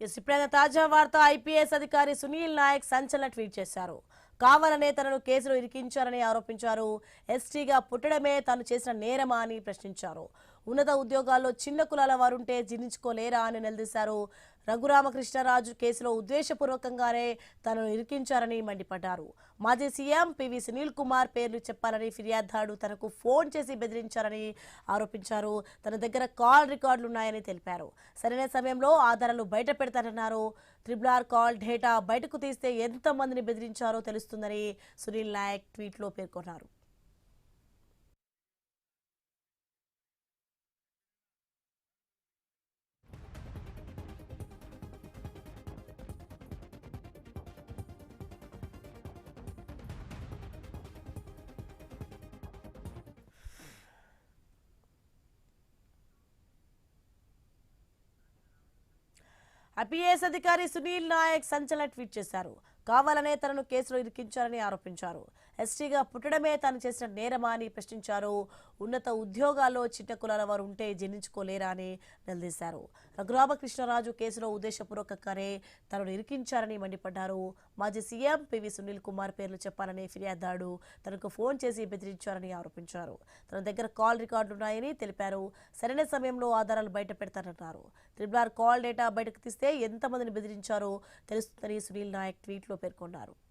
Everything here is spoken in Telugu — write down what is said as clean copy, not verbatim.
ఇప్పుడైన తాజా వార్త ఐపీఎస్ అధికారి సునీల్ నాయక్ సంచలన ట్వీట్ చేశారు. కావాలనే తనను కేసులో ఇరికించారని ఆరోపించారు. ఎస్టీగా పుట్టడమే తాను చేసిన నేరమా అని ప్రశ్నించారు. ఉన్నత ఉద్యోగాల్లో చిన్న కులాల వారుంటే జీర్ణించుకోలేరా అని నిలదీశారు. రఘురామకృష్ణరాజు కేసులో ఉద్దేశపూర్వకంగానే తనను ఇరికించారని మండిపడ్డారు. మాజీ సీఎం పివి సునీల్ కుమార్ పేర్లు చెప్పాలని ఫిర్యాదుదారుడు తనకు ఫోన్ చేసి బెదిరించారని ఆరోపించారు. తన దగ్గర కాల్ రికార్డులున్నాయని తెలిపారు. సరైన సమయంలో ఆధారాలు బయట పెడతారన్నారు. RRR కాల్ డేటా బయటకు తీస్తే ఎంతమందిని బెదిరించారో తెలుస్తుందని సునీల్ నాయక్ ట్వీట్లో పేర్కొన్నారు. ఐపీఎస్ అధికారి సునీల్ నాయక్ సంచలన ట్వీట్ చేశారు. కావాలనే తనను కేసులో ఇరికించారని ఆరోపించారు. ఎస్టీగా పుట్టడమే తాను చేసిన నేరమా అని ప్రశ్నించారు. ఉన్నత ఉద్యోగాల్లో చిన్న కులాల వారు ఉంటే జీర్ణించుకోలేరా అని నిలదీశారు. రఘురామకృష్ణరాజు కేసులో ఉద్దేశపూర్వకంగానే తనను ఇరికించారని మండిపడ్డారు. మాజీ సీఎం పివి సునీల్ కుమార్ పేర్లు చెప్పాలని ఫిర్యాదుదారుడు తనకు ఫోన్ చేసి బెదిరించారని ఆరోపించారు. తన దగ్గర కాల్ రికార్డులున్నాయని తెలిపారు. సరైన సమయంలో ఆధారాలు బయట పెడతారన్నారు. RRR కాల్ డేటా బయటకు తీస్తే ఎంతమందిని బెదిరించారో తెలుస్తుందని సునీల్ నాయక్ ట్వీట్లో పేర్కొన్నారు.